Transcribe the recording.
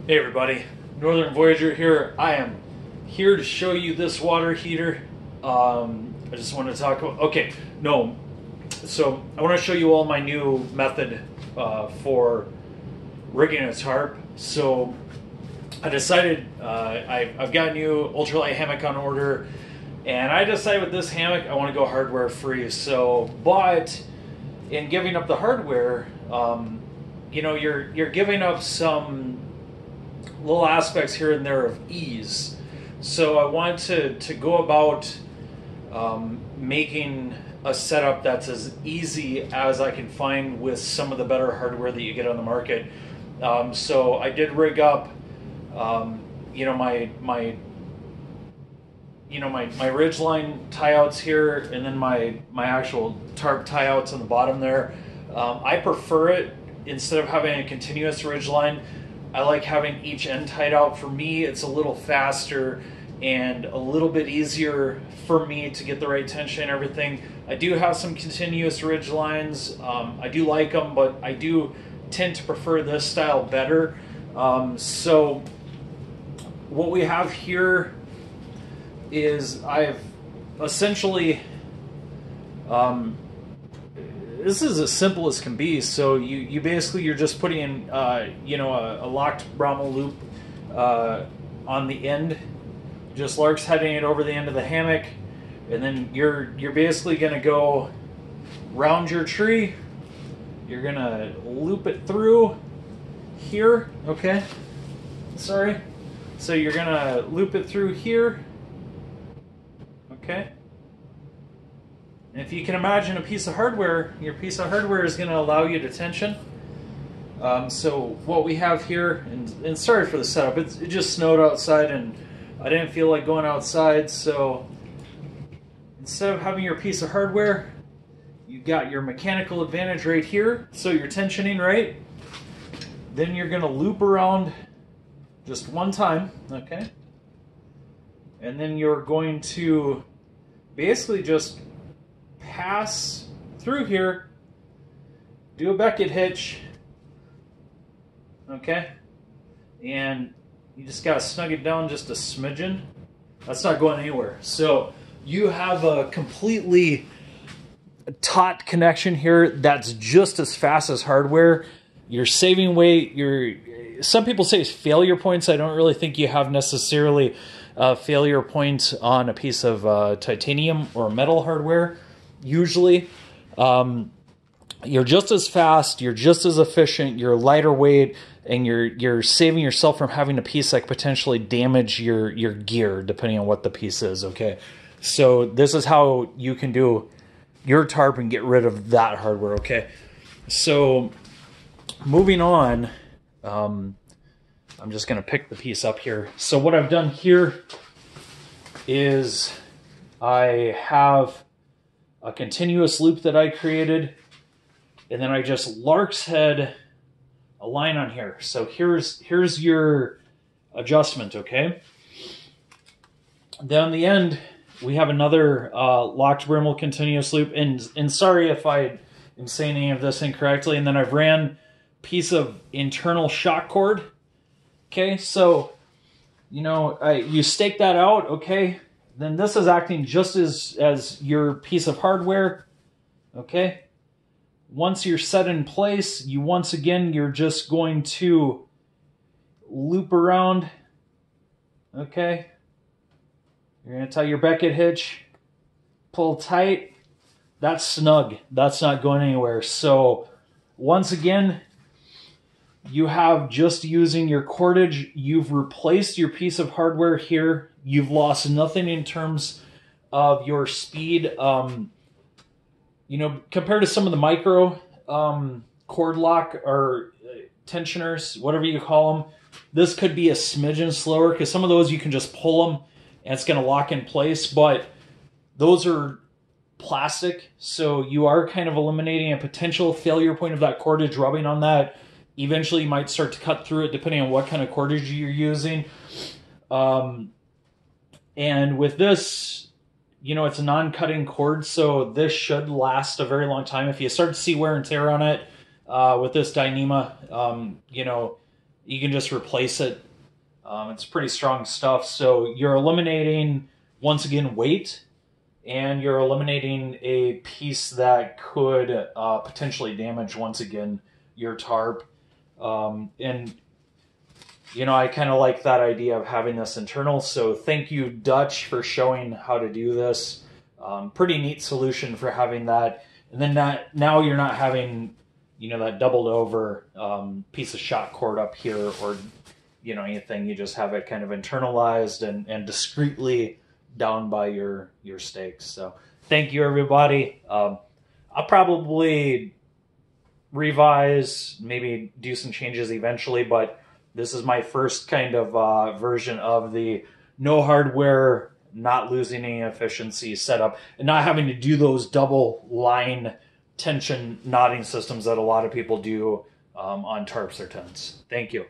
Hey everybody, Northern Voyager here. I am here to show you this water heater. I just want to talk about, so I want to show you all my new method for rigging a tarp. So I decided, I've got a new ultralight hammock on order, and I decided with this hammock I want to go hardware free. So, but in giving up the hardware, you're giving up some little aspects here and there of ease. So I want to go about making a setup that's as easy as I can find with some of the better hardware that you get on the market. So I did rig up, my ridgeline tie-outs here, and then my actual tarp tie-outs on the bottom there. I prefer it, instead of having a continuous ridgeline, I like having each end tied out. For me, it's a little faster and a little bit easier for me to get the right tension and everything. I do have some continuous ridge lines. I do like them, but I do tend to prefer this style better. So what we have here is I've essentially, this is as simple as can be. So you basically, you're just putting in, a locked Bramble loop on the end, just larks heading it over the end of the hammock, and then you're basically going to go round your tree. You're going to loop it through here, okay? Sorry. So you're going to loop it through here, okay? And if you can imagine a piece of hardware, your piece of hardware is going to allow you to tension. So what we have here, and sorry for the setup, it just snowed outside and I didn't feel like going outside, so instead of having your piece of hardware, you got your mechanical advantage right here, so you're tensioning right. Then you're going to loop around just one time, okay? And then you're going to basically just pass through here, do a Beckett hitch, okay, and you just got to snug it down just a smidgen. That's not going anywhere. So you have a completely taut connection here that's just as fast as hardware. You're saving weight. Some people say it's failure points. I don't really think you have necessarily a failure point on a piece of titanium or metal hardware. Usually, you're just as fast, you're just as efficient, you're lighter weight, and you're saving yourself from having a piece like potentially damage your gear, depending on what the piece is, okay? So this is how you can do your tarp and get rid of that hardware, okay? So moving on, I'm just going to pick the piece up here. So what I've done here is I have a continuous loop that I created, and then I just lark's head a line on here. So here's your adjustment, okay? Then on the end, we have another locked brimble continuous loop, and sorry if I am saying any of this incorrectly, and then I've ran piece of internal shock cord, okay? So, you stake that out, okay? Then this is acting just as your piece of hardware, okay? Once you're set in place, you're just going to loop around, okay? You're going to tie your Beckett hitch, pull tight. That's snug. That's not going anywhere. So once again, you have just using your cordage, you've replaced your piece of hardware here. You've lost nothing in terms of your speed. Compared to some of the micro cord lock or tensioners, whatever you call them, this could be a smidgen slower, because some of those you can just pull them and it's going to lock in place, but those are plastic, so you are kind of eliminating a potential failure point of that cordage rubbing on that. Eventually you might start to cut through it depending on what kind of cordage you're using. And with this, it's a non-cutting cord, so this should last a very long time. If you start to see wear and tear on it with this Dyneema, you can just replace it. It's pretty strong stuff. So you're eliminating, once again, weight, and you're eliminating a piece that could potentially damage, once again, your tarp. And, you know, I kind of like that idea of having this internal. So thank you, Dutch, for showing how to do this. Pretty neat solution for having that. And then now you're not having, you know, that doubled over piece of shot cord up here, or, you know, anything. You just have it kind of internalized and discreetly down by your stakes. So thank you, everybody. I'll probably revise, maybe do some changes eventually, but this is my first kind of version of the no hardware, not losing any efficiency setup, and not having to do those double line tension knotting systems that a lot of people do on tarps or tents. Thank you.